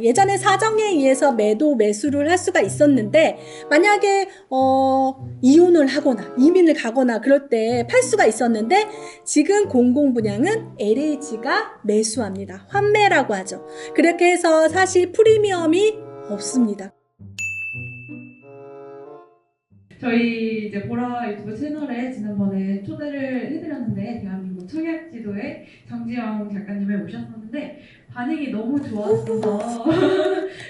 예전에 사정에 의해서 매수를 할 수가 있었는데 만약에 이혼을 하거나 이민을 가거나 그럴 때 팔 수가 있었는데 지금 공공분양은 LH가 매수합니다. 환매라고 하죠. 그렇게 해서 사실 프리미엄이 없습니다. 저희 이제 보라 유튜브 채널에 지난번에 초대를 해드렸는데 대한민국 청약지도의 정지영 작가님을 모셨었는데 반응이 너무 좋았어서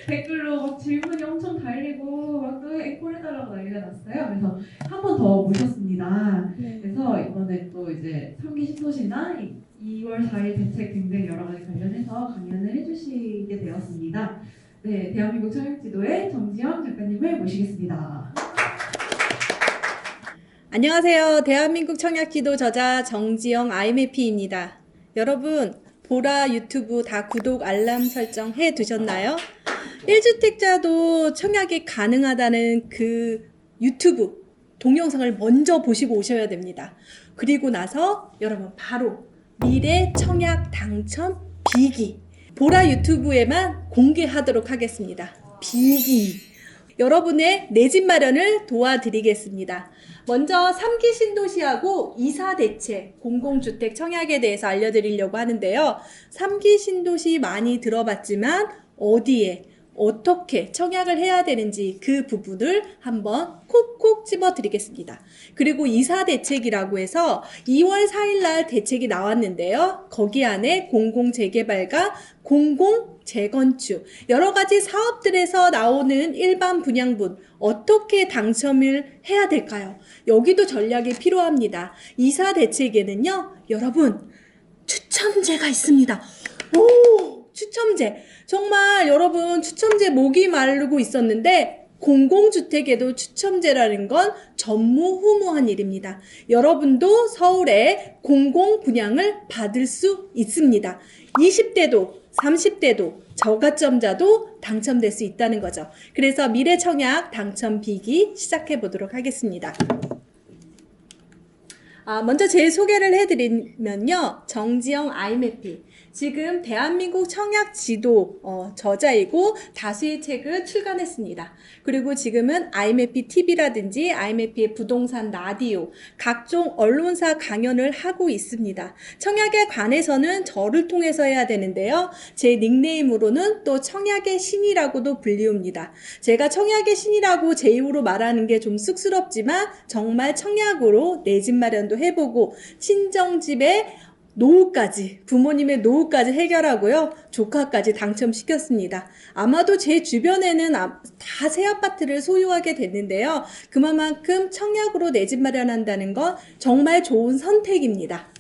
댓글로 막 질문이 엄청 달리고 막 또 앵콜해달라고 난리가 났어요. 그래서 한 번 더 모셨습니다. 그래서 이번에 또 이제 3기 신도시나 2월 4일 대책 등등 여러 가지 관련해서 강연을 해주시게 되었습니다. 네, 대한민국 청약지도의 정지영 작가님을 모시겠습니다. 안녕하세요. 대한민국 청약지도 저자 정지영 IMP입니다. 여러분 보라 유튜브 다 구독 알람 설정 해 두셨나요? 1주택자도 청약이 가능하다는 그 유튜브 동영상을 먼저 보시고 오셔야 됩니다. 그리고 나서 여러분 바로 미래 청약 당첨 비기 보라 유튜브에만 공개하도록 하겠습니다. 비기 여러분의 내 집 마련을 도와드리겠습니다. 먼저 3기 신도시하고 이사 대책 공공주택 청약에 대해서 알려드리려고 하는데요. 3기 신도시 많이 들어봤지만 어디에 어떻게 청약을 해야 되는지 그 부분을 한번 콕콕 집어 드리겠습니다. 그리고 이사 대책이라고 해서 2월 4일 날 대책이 나왔는데요. 거기 안에 공공재개발과 공공재건축 여러 가지 사업들에서 나오는 일반 분양분 어떻게 당첨을 해야 될까요? 여기도 전략이 필요합니다. 이사 대책에는요, 여러분 추첨제가 있습니다. 오! 추첨제. 정말 여러분 추첨제 목이 마르고 있었는데 공공주택에도 추첨제라는 건 전무후무한 일입니다. 여러분도 서울에 공공분양을 받을 수 있습니다. 20대도 30대도 저가점자도 당첨될 수 있다는 거죠. 그래서 미래청약 당첨 비기 시작해 보도록 하겠습니다. 먼저 제 소개를 해드리면요. 정지영 IMP. 지금 대한민국 청약 지도 저자이고 다수의 책을 출간했습니다. 그리고 지금은 IMP TV라든지 IMP의 부동산 라디오, 각종 언론사 강연을 하고 있습니다. 청약에 관해서는 저를 통해서 해야 되는데요. 제 닉네임으로는 또 청약의 신이라고도 불리웁니다. 제가 청약의 신이라고 제 입으로 말하는 게 좀 쑥스럽지만 정말 청약으로 내 집 마련도 해보고 친정집에 노후까지 부모님의 노후까지 해결하고요. 조카까지 당첨시켰습니다. 아마도 제 주변에는 다 새 아파트를 소유하게 됐는데요. 그만큼 청약으로 내 집 마련한다는 건 정말 좋은 선택입니다.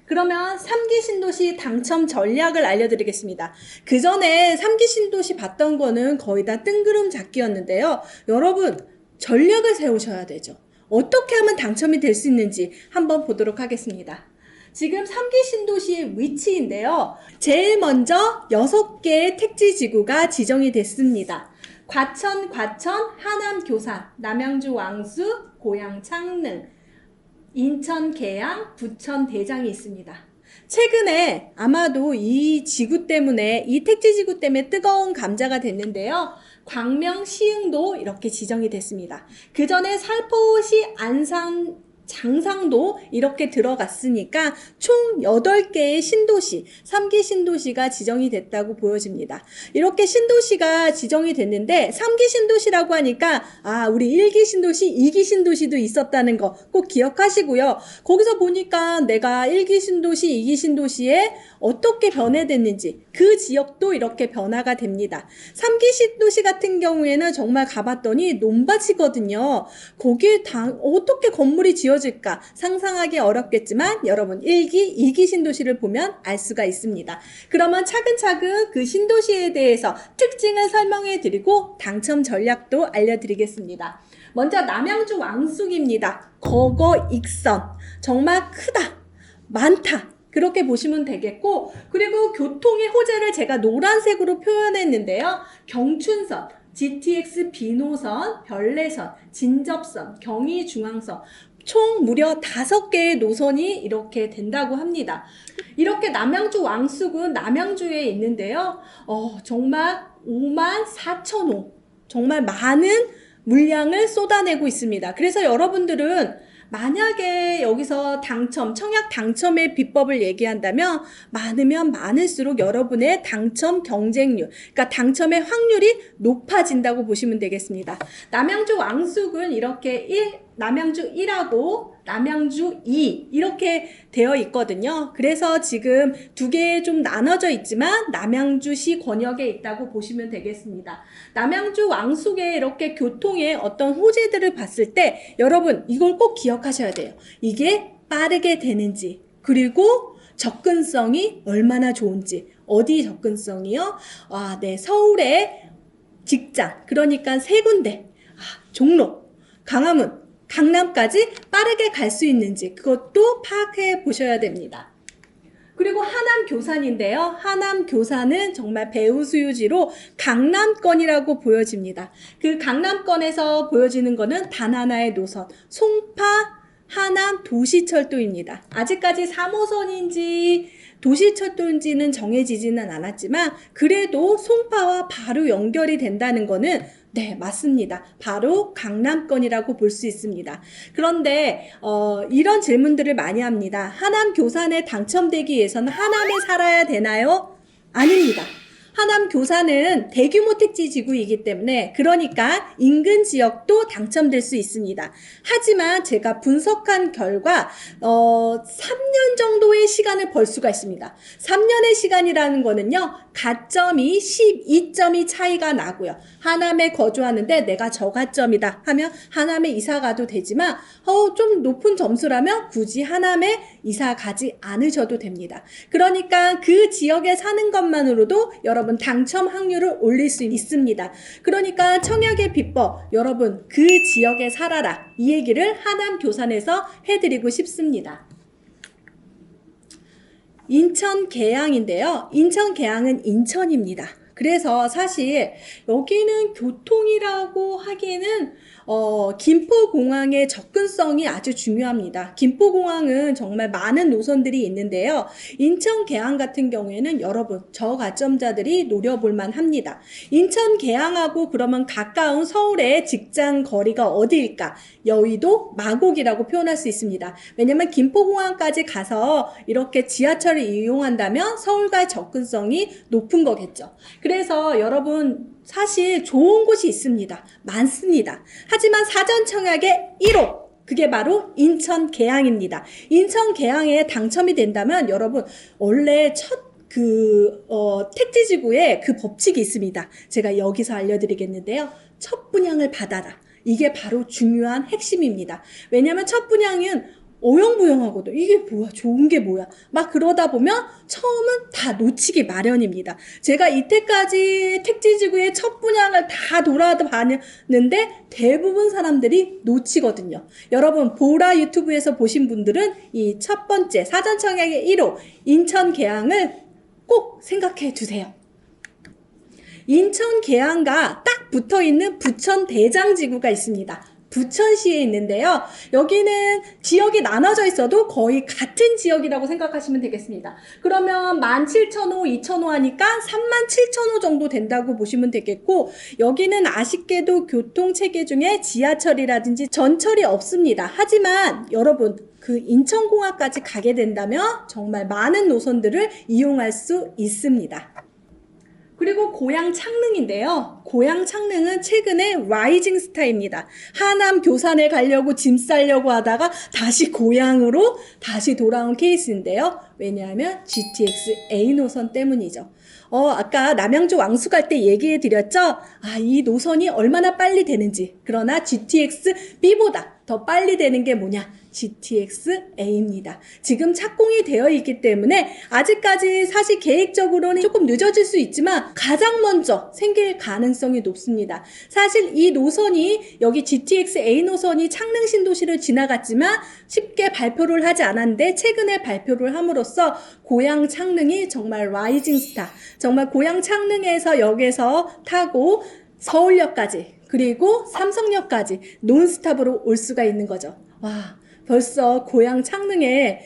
그러면 3기 신도시 당첨 전략을 알려드리겠습니다. 그 전에 3기 신도시 봤던 거는 거의 다 뜬구름 잡기였는데요. 여러분 전략을 세우셔야 되죠. 어떻게 하면 당첨이 될 수 있는지 한번 보도록 하겠습니다. 지금 3기 신도시의 위치인데요. 제일 먼저 6개의 택지지구가 지정이 됐습니다. 과천, 하남, 교산, 남양주, 왕수, 고양, 창릉, 인천, 계양, 부천, 대장이 있습니다. 최근에 아마도 이 지구 때문에 이 택지지구 때문에 뜨거운 감자가 됐는데요. 광명, 시흥도 이렇게 지정이 됐습니다. 그 전에 살포시, 안산, 장상도 이렇게 들어갔으니까 총 8개의 신도시, 3기 신도시가 지정이 됐다고 보여집니다. 이렇게 신도시가 지정이 됐는데 3기 신도시라고 하니까 우리 1기 신도시, 2기 신도시도 있었다는 거 꼭 기억하시고요. 거기서 보니까 내가 1기 신도시, 2기 신도시에 어떻게 변해됐는지 그 지역도 이렇게 변화가 됩니다. 3기 신도시 같은 경우에는 정말 가봤더니 논밭이거든요. 거기에 어떻게 건물이 지어질까 상상하기 어렵겠지만 여러분 1기, 2기 신도시를 보면 알 수가 있습니다. 그러면 차근차근 그 신도시에 대해서 특징을 설명해 드리고 당첨 전략도 알려드리겠습니다. 먼저 남양주 왕숙입니다. 거거익선 정말 크다, 많다 그렇게 보시면 되겠고 그리고 교통의 호재를 제가 노란색으로 표현했는데요. 경춘선, GTX 비노선, 별내선, 진접선, 경의중앙선 총 무려 5개의 노선이 이렇게 된다고 합니다. 이렇게 남양주 왕숙은 남양주에 있는데요. 정말 54,000호, 정말 많은 물량을 쏟아내고 있습니다. 그래서 여러분들은 만약에 여기서 청약 당첨의 비법을 얘기한다면 많으면 많을수록 여러분의 당첨 경쟁률, 그러니까 당첨의 확률이 높아진다고 보시면 되겠습니다. 남양주 왕숙은 이렇게 남양주 1하고 남양주 2 이렇게 되어 있거든요. 그래서 지금 2개에 좀 나눠져 있지만 남양주시 권역에 있다고 보시면 되겠습니다. 남양주 왕숙의 이렇게 교통의 어떤 호재들을 봤을 때 여러분 이걸 꼭 기억하셔야 돼요. 이게 빠르게 되는지, 그리고 접근성이 얼마나 좋은지. 어디 접근성이요? 네, 서울의 직장, 그러니까 3군데, 종로, 강화문, 강남까지 빠르게 갈 수 있는지 그것도 파악해 보셔야 됩니다. 그리고 하남 교산인데요. 하남 교산은 정말 배후수유지로 강남권이라고 보여집니다. 그 강남권에서 보여지는 거는 단 하나의 노선, 송파 하남 도시철도입니다. 아직까지 3호선인지 도시철도인지는 정해지지는 않았지만 그래도 송파와 바로 연결이 된다는 거는 네, 맞습니다. 바로 강남권이라고 볼 수 있습니다. 그런데 이런 질문들을 많이 합니다. 하남 교산에 당첨되기 위해서는 하남에 살아야 되나요? 아닙니다. 하남 교산은 대규모 택지 지구이기 때문에 그러니까 인근 지역도 당첨될 수 있습니다. 하지만 제가 분석한 결과 3년 정도의 시간을 벌 수가 있습니다. 3년의 시간이라는 거는요. 가점이 12점이 차이가 나고요. 하남에 거주하는데 내가 저가점이다 하면 하남에 이사 가도 되지만 좀 높은 점수라면 굳이 하남에 이사 가지 않으셔도 됩니다. 그러니까 그 지역에 사는 것만으로도 여러분 당첨 확률을 올릴 수 있습니다. 그러니까 청약의 비법, 여러분 그 지역에 살아라, 이 얘기를 하남 교산에서 해드리고 싶습니다. 인천 계양인데요. 인천 계양은 인천입니다. 그래서 사실 여기는 교통이라고 하기에는 김포공항의 접근성이 아주 중요합니다. 김포공항은 정말 많은 노선들이 있는데요. 인천 계양 같은 경우에는 여러분 저가점자들이 노려볼 만합니다. 인천 계양하고 그러면 가까운 서울의 직장 거리가 어디일까? 여의도 마곡이라고 표현할 수 있습니다. 왜냐면 김포공항까지 가서 이렇게 지하철을 이용한다면 서울과의 접근성이 높은 거겠죠. 그래서 여러분 사실 좋은 곳이 있습니다. 많습니다. 하지만 사전 청약의 1호, 그게 바로 인천 계양입니다. 인천 계양에 당첨이 된다면 여러분 원래 택지지구에 그 법칙이 있습니다. 제가 여기서 알려드리겠는데요. 첫 분양을 받아라. 이게 바로 중요한 핵심입니다. 왜냐하면 첫 분양은 어영부영하거든. 이게 뭐야? 좋은 게 뭐야? 막 그러다 보면 처음은 다 놓치기 마련입니다. 제가 이때까지 택지지구의 첫 분양을 다 돌아다녔는데 대부분 사람들이 놓치거든요. 여러분 보라 유튜브에서 보신 분들은 이 첫 번째 사전 청약의 1호 인천 계양을 꼭 생각해 주세요. 인천 계양과 딱 붙어있는 부천 대장지구가 있습니다. 부천시에 있는데요. 여기는 지역이 나눠져 있어도 거의 같은 지역이라고 생각하시면 되겠습니다. 그러면 17,000호, 2,000호 하니까 37,000호 정도 된다고 보시면 되겠고 여기는 아쉽게도 교통체계 중에 지하철이라든지 전철이 없습니다. 하지만 여러분 그 인천공항까지 가게 된다면 정말 많은 노선들을 이용할 수 있습니다. 그리고 고양 창릉인데요. 고양 창릉은 최근에 라이징 스타입니다. 하남 교산에 가려고 짐 싸려고 하다가 다시 고양으로 다시 돌아온 케이스인데요. 왜냐하면 GTX A 노선 때문이죠. 아까 남양주 왕수 갈 때 얘기해 드렸죠? 이 노선이 얼마나 빨리 되는지. 그러나 GTX B보다 더 빨리 되는 게 뭐냐? GTX A입니다. 지금 착공이 되어 있기 때문에 아직까지 사실 계획적으로는 조금 늦어질 수 있지만 가장 먼저 생길 가능성이 높습니다. 사실 이 노선이 여기 GTX A 노선이 창릉 신도시를 지나갔지만 쉽게 발표를 하지 않았는데 최근에 발표를 함으로써 고양 창릉이 정말 라이징 스타, 정말 고양 창릉에서 역에서 타고 서울역까지 그리고 삼성역까지 논스톱으로 올 수가 있는 거죠. 와, 벌써 고향 창릉에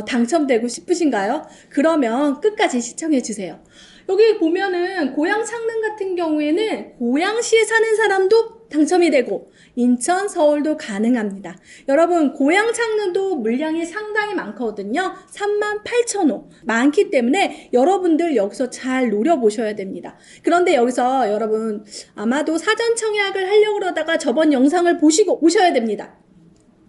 당첨되고 싶으신가요? 그러면 끝까지 시청해 주세요. 여기 보면은 고향 창릉 같은 경우에는 고양시에 사는 사람도 당첨이 되고 인천, 서울도 가능합니다. 여러분 고향 창릉도 물량이 상당히 많거든요. 38,000호 많기 때문에 여러분들 여기서 잘 노려보셔야 됩니다. 그런데 여기서 여러분 아마도 사전 청약을 하려고 그러다가 저번 영상을 보시고 오셔야 됩니다.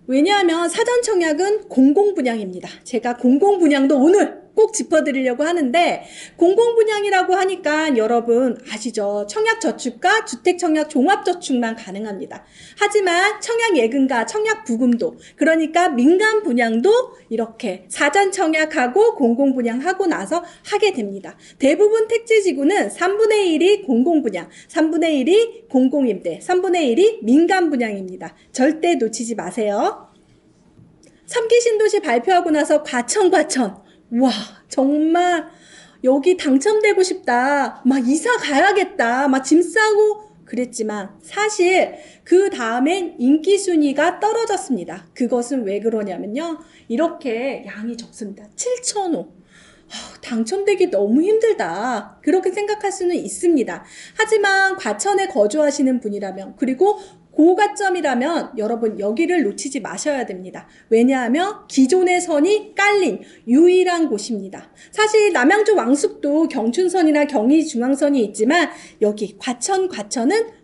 왜냐하면 사전 청약은 공공분양입니다. 제가 공공분양도 오늘 꼭 짚어드리려고 하는데 공공분양이라고 하니까 여러분 아시죠? 청약저축과 주택청약종합저축만 가능합니다. 하지만 청약예금과 청약부금도 그러니까 민간분양도 이렇게 사전 청약하고 공공분양하고 나서 하게 됩니다. 대부분 택지지구는 3분의 1이 공공분양, 3분의 1이 공공임대, 3분의 1이 민간분양입니다. 절대 놓치지 마세요. 3기 신도시 발표하고 나서 과천 와 정말 여기 당첨되고 싶다 막 이사 가야겠다 막 짐 싸고 그랬지만 사실 그 다음엔 인기 순위가 떨어졌습니다. 그것은 왜 그러냐면요 이렇게 양이 적습니다. 7,000호 당첨되기 너무 힘들다 그렇게 생각할 수는 있습니다. 하지만 과천에 거주하시는 분이라면 그리고 고가점이라면 여러분 여기를 놓치지 마셔야 됩니다. 왜냐하면 기존의 선이 깔린 유일한 곳입니다. 사실 남양주 왕숙도 경춘선이나 경의중앙선이 있지만 여기 과천은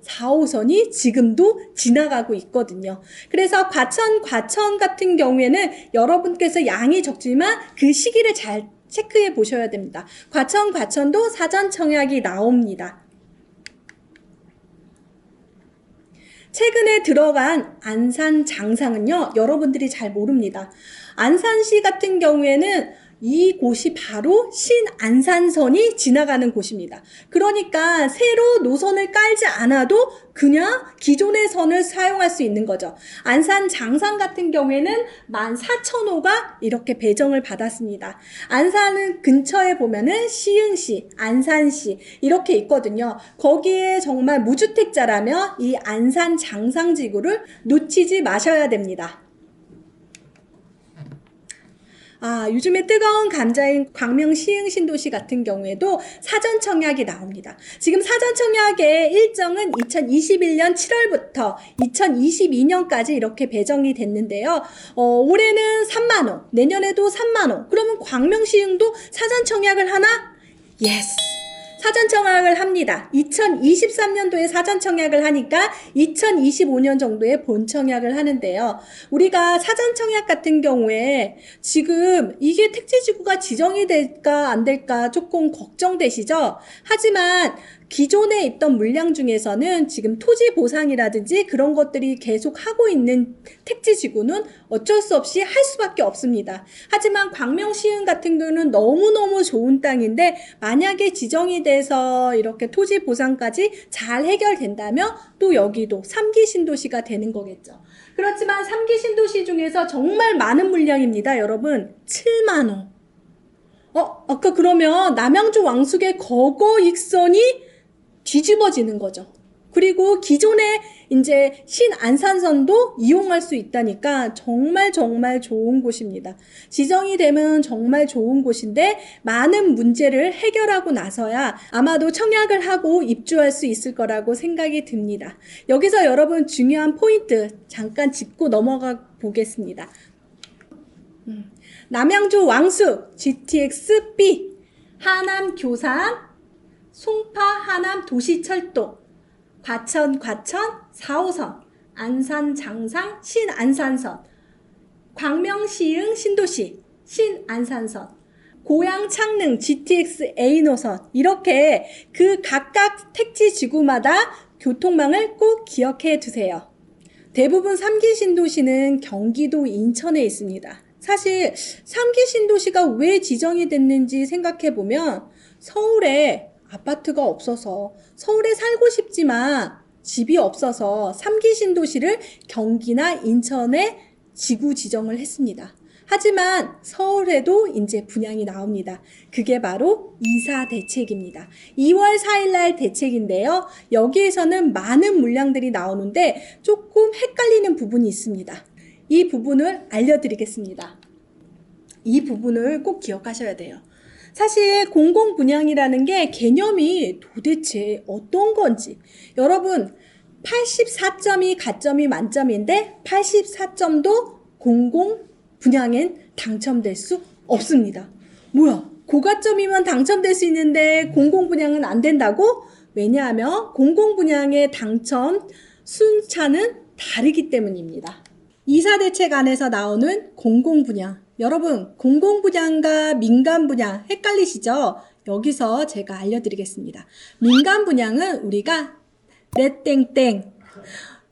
4호선이 지금도 지나가고 있거든요. 그래서 과천 같은 경우에는 여러분께서 양이 적지만 그 시기를 잘 체크해 보셔야 됩니다. 과천도 사전 청약이 나옵니다. 최근에 들어간 안산 장상은요, 여러분들이 잘 모릅니다. 안산시 같은 경우에는 이곳이 바로 신안산선이 지나가는 곳입니다. 그러니까 새로 노선을 깔지 않아도 그냥 기존의 선을 사용할 수 있는 거죠. 안산 장상 같은 경우에는 14,000호가 이렇게 배정을 받았습니다. 안산은 근처에 보면은 시흥시, 안산시 이렇게 있거든요. 거기에 정말 무주택자라면 이 안산 장상지구를 놓치지 마셔야 됩니다. 요즘에 뜨거운 감자인 광명 시흥 신도시 같은 경우에도 사전 청약이 나옵니다. 지금 사전 청약의 일정은 2021년 7월부터 2022년까지 이렇게 배정이 됐는데요. 올해는 3만원, 내년에도 3만원. 그러면 광명 시흥도 사전 청약을 하나? 예스! 사전 청약을 합니다. 2023년도에 사전 청약을 하니까 2025년 정도에 본 청약을 하는데요. 우리가 사전 청약 같은 경우에 지금 이게 택지지구가 지정이 될까 안 될까 조금 걱정되시죠? 하지만 기존에 있던 물량 중에서는 지금 토지 보상이라든지 그런 것들이 계속 하고 있는 택지지구는 어쩔 수 없이 할 수밖에 없습니다. 하지만 광명시흥 같은 경우는 너무너무 좋은 땅인데 만약에 지정이 돼서 이렇게 토지 보상까지 잘 해결된다면 또 여기도 3기 신도시가 되는 거겠죠. 그렇지만 3기 신도시 중에서 정말 많은 물량입니다. 여러분 7만호. 아까 그러면 남양주 왕숙의 거거익선이 뒤집어지는 거죠. 그리고 기존에 이제 신안산선도 이용할 수 있다니까 정말 좋은 곳입니다. 지정이 되면 정말 좋은 곳인데 많은 문제를 해결하고 나서야 아마도 청약을 하고 입주할 수 있을 거라고 생각이 듭니다. 여기서 여러분 중요한 포인트 잠깐 짚고 넘어가 보겠습니다. 남양주 왕숙 GTX-B 하남 교산 송파 하남 도시철도 과천 4호선 안산 장상 신안산선 광명 시흥 신도시 신안산선 고양 창릉 GTX A 노선 이렇게 그 각각 택지 지구마다 교통망을 꼭 기억해 두세요. 대부분 3기 신도시는 경기도 인천에 있습니다. 사실 3기 신도시가 왜 지정이 됐는지 생각해 보면 서울에 아파트가 없어서 서울에 살고 싶지만 집이 없어서 3기 신도시를 경기나 인천에 지구 지정을 했습니다. 하지만 서울에도 이제 분양이 나옵니다. 그게 바로 이사 대책입니다. 2월 4일 날 대책인데요. 여기에서는 많은 물량들이 나오는데 조금 헷갈리는 부분이 있습니다. 이 부분을 알려드리겠습니다. 이 부분을 꼭 기억하셔야 돼요. 사실 공공분양이라는 게 개념이 도대체 어떤 건지, 여러분 84점이 가점이 만점인데 84점도 공공분양엔 당첨될 수 없습니다. 뭐야? 고가점이면 당첨될 수 있는데 공공분양은 안 된다고? 왜냐하면 공공분양의 당첨 순차는 다르기 때문입니다. 이사대책 안에서 나오는 공공분양. 여러분, 공공분양과 민간분양 헷갈리시죠? 여기서 제가 알려드리겠습니다. 민간분양은 우리가 넷땡땡,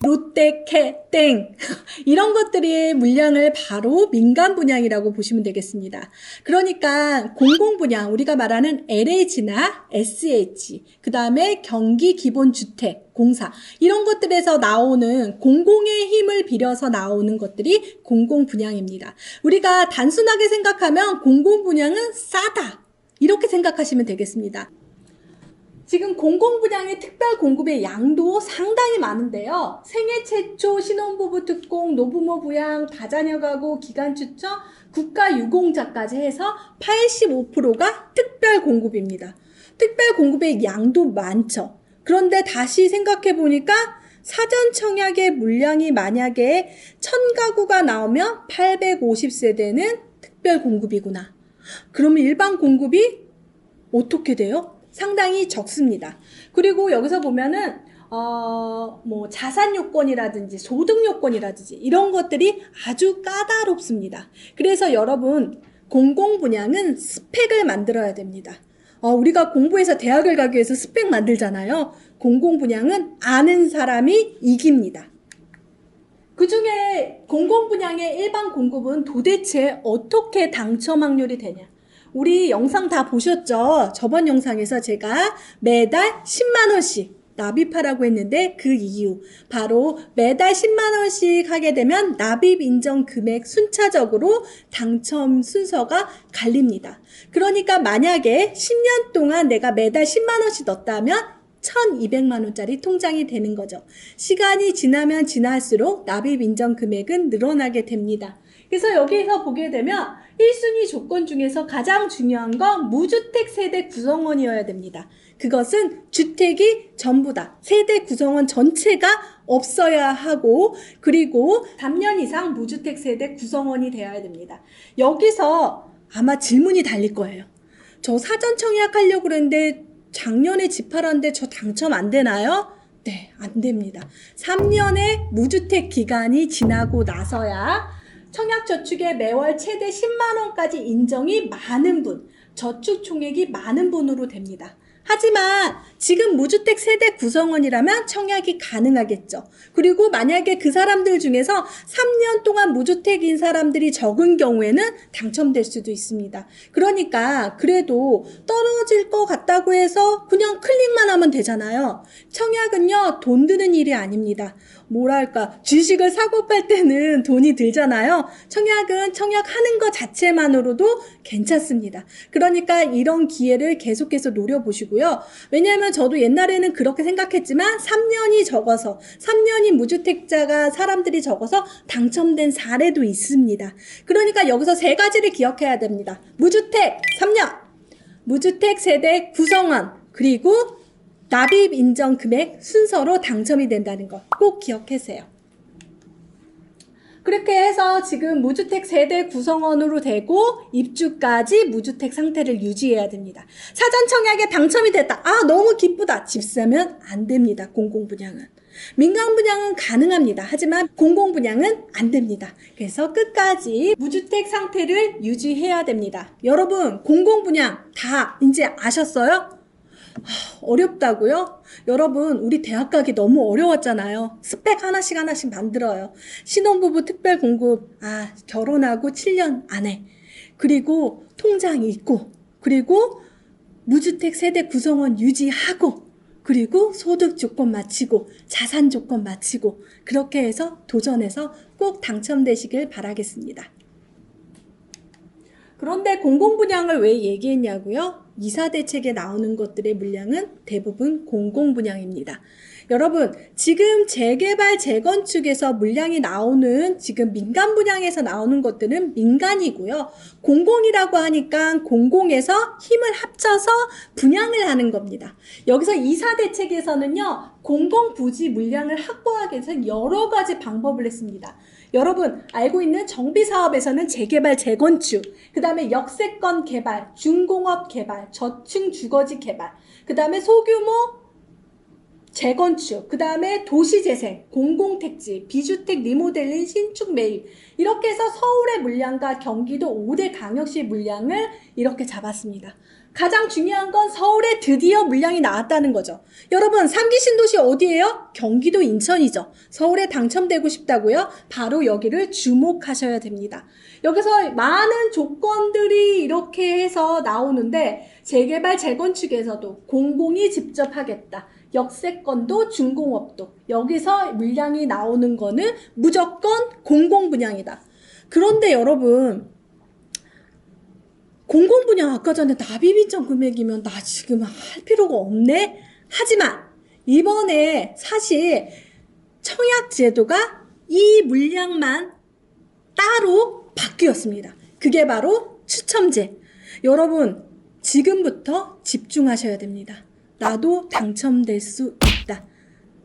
롯데캐땡 이런 것들의 물량을 바로 민간분양이라고 보시면 되겠습니다. 그러니까 공공분양, 우리가 말하는 LH나 SH, 그 다음에 경기기본주택, 공사 이런 것들에서 나오는 공공의 힘을 빌려서 나오는 것들이 공공분양입니다. 우리가 단순하게 생각하면 공공분양은 싸다 이렇게 생각하시면 되겠습니다. 지금 공공분양의 특별공급의 양도 상당히 많은데요. 생애 최초, 신혼부부 특공, 노부모 부양, 다자녀 가구, 기간추첨, 국가유공자까지 해서 85%가 특별공급입니다. 특별공급의 양도 많죠. 그런데 다시 생각해 보니까 사전 청약의 물량이 만약에 1000가구가 나오면 850세대는 특별공급이구나. 그러면 일반 공급이 어떻게 돼요? 상당히 적습니다. 그리고 여기서 보면은 뭐 자산 요건이라든지 소득 요건이라든지 이런 것들이 아주 까다롭습니다. 그래서 여러분 공공분양은 스펙을 만들어야 됩니다. 우리가 공부해서 대학을 가기 위해서 스펙 만들잖아요. 공공분양은 아는 사람이 이깁니다. 그 중에 공공분양의 일반 공급은 도대체 어떻게 당첨 확률이 되냐? 우리 영상 다 보셨죠? 저번 영상에서 제가 매달 10만원씩 납입하라고 했는데 그 이유 바로 매달 10만원씩 하게 되면 납입 인정 금액 순차적으로 당첨 순서가 갈립니다. 그러니까 만약에 10년 동안 내가 매달 10만원씩 넣었다면 1200만원짜리 통장이 되는 거죠. 시간이 지나면 지날수록 납입 인정 금액은 늘어나게 됩니다. 그래서 여기서 보게 되면 1순위 조건 중에서 가장 중요한 건 무주택 세대 구성원이어야 됩니다. 그것은 주택이 전부다. 세대 구성원 전체가 없어야 하고 그리고 3년 이상 무주택 세대 구성원이 되어야 됩니다. 여기서 아마 질문이 달릴 거예요. 저 사전 청약하려고 그랬는데 작년에 집 팔았는데 저 당첨 안 되나요? 네, 안 됩니다. 3년의 무주택 기간이 지나고 나서야 청약저축에 매월 최대 10만원까지 인정이 많은 분, 저축 총액이 많은 분으로 됩니다. 하지만 지금 무주택 세대 구성원이라면 청약이 가능하겠죠. 그리고 만약에 그 사람들 중에서 3년 동안 무주택인 사람들이 적은 경우에는 당첨될 수도 있습니다. 그러니까 그래도 떨어질 것 같다고 해서 그냥 클릭만 하면 되잖아요. 청약은요, 돈 드는 일이 아닙니다. 뭐랄까, 주식을 사고 팔 때는 돈이 들잖아요. 청약은 청약하는 것 자체만으로도 괜찮습니다. 그러니까 이런 기회를 계속해서 노려보시고요. 왜냐하면 저도 옛날에는 그렇게 생각했지만 3년이 적어서 3년이 무주택자가 사람들이 적어서 당첨된 사례도 있습니다. 그러니까 여기서 세 가지를 기억해야 됩니다. 무주택 3년, 무주택 세대 구성원, 그리고 납입 인정 금액 순서로 당첨이 된다는 거 꼭 기억하세요. 그렇게 해서 지금 무주택 세대 구성원으로 되고 입주까지 무주택 상태를 유지해야 됩니다. 사전 청약에 당첨이 됐다. 너무 기쁘다. 집 사면 안 됩니다. 공공분양은. 민간분양은 가능합니다. 하지만 공공분양은 안 됩니다. 그래서 끝까지 무주택 상태를 유지해야 됩니다. 여러분, 공공분양 다 이제 아셨어요? 어렵다고요? 여러분, 우리 대학 가기 너무 어려웠잖아요. 스펙 하나씩 만들어요. 신혼부부 특별공급, 결혼하고 7년 안에. 그리고 통장이 있고, 그리고 무주택 세대 구성원 유지하고, 그리고 소득 조건 맞추고, 자산 조건 맞추고, 그렇게 해서 도전해서 꼭 당첨되시길 바라겠습니다. 그런데 공공분양을 왜 얘기했냐고요? 이사대책에 나오는 것들의 물량은 대부분 공공분양입니다. 여러분, 지금 재개발, 재건축에서 물량이 나오는 지금 민간 분양에서 나오는 것들은 민간이고요. 공공이라고 하니까 공공에서 힘을 합쳐서 분양을 하는 겁니다. 여기서 이사대책에서는요, 공공부지 물량을 확보하기 위해서 여러 가지 방법을 했습니다. 여러분 알고 있는 정비사업에서는 재개발, 재건축, 그 다음에 역세권 개발, 중공업 개발, 저층 주거지 개발, 그 다음에 소규모 재건축, 그 다음에 도시재생, 공공택지, 비주택 리모델링, 신축 매입, 이렇게 해서 서울의 물량과 경기도 5대 강역시 물량을 이렇게 잡았습니다. 가장 중요한 건 서울에 드디어 물량이 나왔다는 거죠. 여러분 3기 신도시 어디예요? 경기도 인천이죠. 서울에 당첨되고 싶다고요? 바로 여기를 주목하셔야 됩니다. 여기서 많은 조건들이 이렇게 해서 나오는데 재개발, 재건축에서도 공공이 직접 하겠다. 역세권도 중공업도 여기서 물량이 나오는 거는 무조건 공공분양이다. 그런데 여러분 공공분양 아까 전에 납입인정 금액이면 나 지금 할 필요가 없네? 하지만 이번에 사실 청약제도가 이 물량만 따로 바뀌었습니다. 그게 바로 추첨제. 여러분 지금부터 집중하셔야 됩니다. 나도 당첨될 수 있다.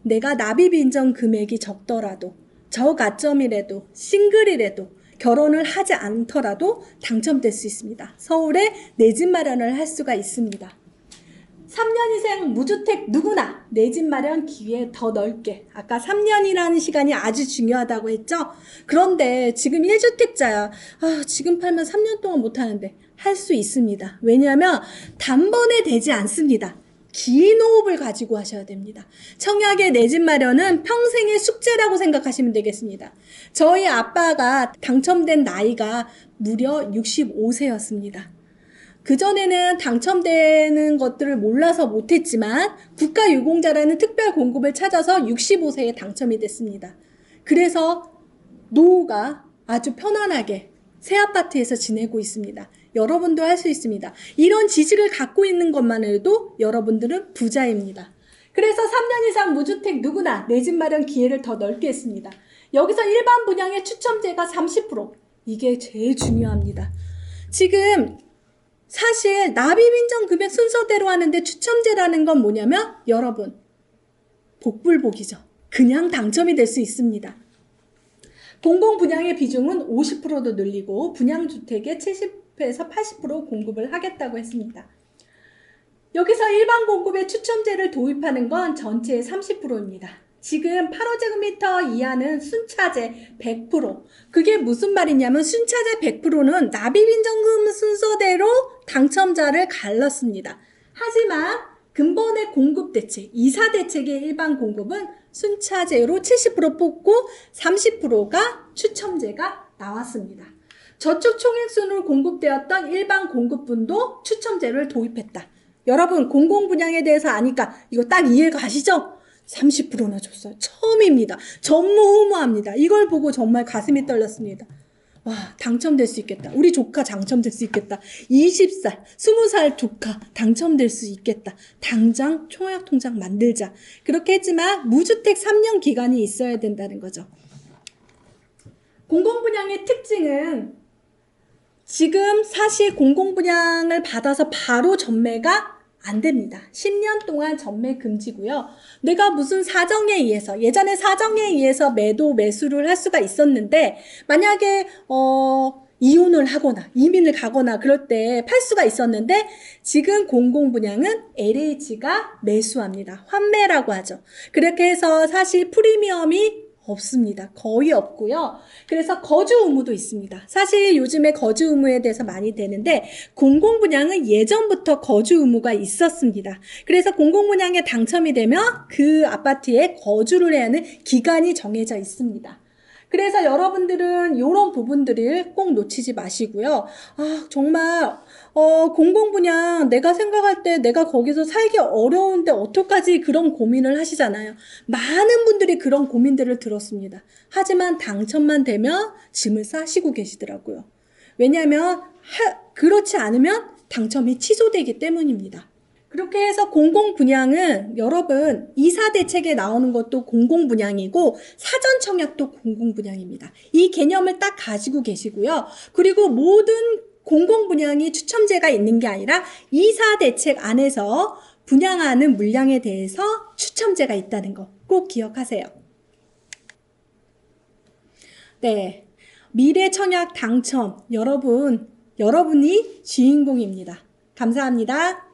내가 납입인정 금액이 적더라도 저가점이라도 싱글이라도 결혼을 하지 않더라도 당첨될 수 있습니다. 서울에 내 집 마련을 할 수가 있습니다. 3년 이상 무주택 누구나 내 집 마련 기회 더 넓게. 아까 3년이라는 시간이 아주 중요하다고 했죠? 그런데 지금 1주택자야. 지금 팔면 3년 동안 못 하는데 할 수 있습니다. 왜냐하면 단번에 되지 않습니다. 긴 호흡을 가지고 하셔야 됩니다. 청약의 내 집 마련은 평생의 숙제라고 생각하시면 되겠습니다. 저희 아빠가 당첨된 나이가 무려 65세였습니다. 그전에는 당첨되는 것들을 몰라서 못했지만 국가유공자라는 특별 공급을 찾아서 65세에 당첨이 됐습니다. 그래서 노후가 아주 편안하게 새 아파트에서 지내고 있습니다. 여러분도 할 수 있습니다. 이런 지식을 갖고 있는 것만 해도 여러분들은 부자입니다. 그래서 3년 이상 무주택 누구나 내 집 마련 기회를 더 넓게 했습니다. 여기서 일반 분양의 추첨제가 30%. 이게 제일 중요합니다. 지금 사실 납입인정 금액 순서대로 하는데 추첨제라는 건 뭐냐면 여러분 복불복이죠. 그냥 당첨이 될 수 있습니다. 공공분양의 비중은 50%도 늘리고 분양주택의 70에서 80% 공급을 하겠다고 했습니다. 여기서 일반 공급의 추첨제를 도입하는 건 전체의 30%입니다. 지금 8호제곱미터 이하는 순차제 100%. 그게 무슨 말이냐면 순차제 100%는 납입인정금 순서대로 당첨자를 갈랐습니다. 하지만 근본의 공급 대책, 이사 대책의 일반 공급은 순차제로 70% 뽑고 30%가 추첨제가 나왔습니다. 저축 총액순으로 공급되었던 일반 공급분도 추첨제를 도입했다. 여러분 공공분양에 대해서 아니까 이거 딱 이해 가시죠? 30%나 줬어요. 처음입니다. 전무후무합니다. 이걸 보고 정말 가슴이 떨렸습니다. 와, 당첨될 수 있겠다. 우리 조카 당첨될 수 있겠다. 20살, 20살 조카 당첨될 수 있겠다. 당장 청약통장 만들자. 그렇게 했지만 무주택 3년 기간이 있어야 된다는 거죠. 공공분양의 특징은 지금 사실 공공분양을 받아서 바로 전매가 안 됩니다. 10년 동안 전매 금지고요. 내가 무슨 사정에 의해서 예전에 사정에 의해서 매수를 할 수가 있었는데 만약에 이혼을 하거나 이민을 가거나 그럴 때 팔 수가 있었는데 지금 공공분양은 LH가 매수합니다. 환매라고 하죠. 그렇게 해서 사실 프리미엄이 없습니다. 거의 없고요. 그래서 거주 의무도 있습니다. 사실 요즘에 거주 의무에 대해서 많이 되는데 공공분양은 예전부터 거주 의무가 있었습니다. 그래서 공공분양에 당첨이 되면 그 아파트에 거주를 해야 하는 기간이 정해져 있습니다. 그래서 여러분들은 이런 부분들을 꼭 놓치지 마시고요. 정말 공공분양 내가 생각할 때 내가 거기서 살기 어려운데 어떡하지 그런 고민을 하시잖아요. 많은 분들이 그런 고민들을 들었습니다. 하지만 당첨만 되면 짐을 싸시고 계시더라고요. 왜냐하면 그렇지 않으면 당첨이 취소되기 때문입니다. 그렇게 해서 공공분양은 여러분 이사대책에 나오는 것도 공공분양이고 사전청약도 공공분양입니다. 이 개념을 딱 가지고 계시고요. 그리고 모든 공공분양이 추첨제가 있는 게 아니라 이사대책 안에서 분양하는 물량에 대해서 추첨제가 있다는 거 꼭 기억하세요. 네, 미래청약 당첨 여러분이 주인공입니다. 감사합니다.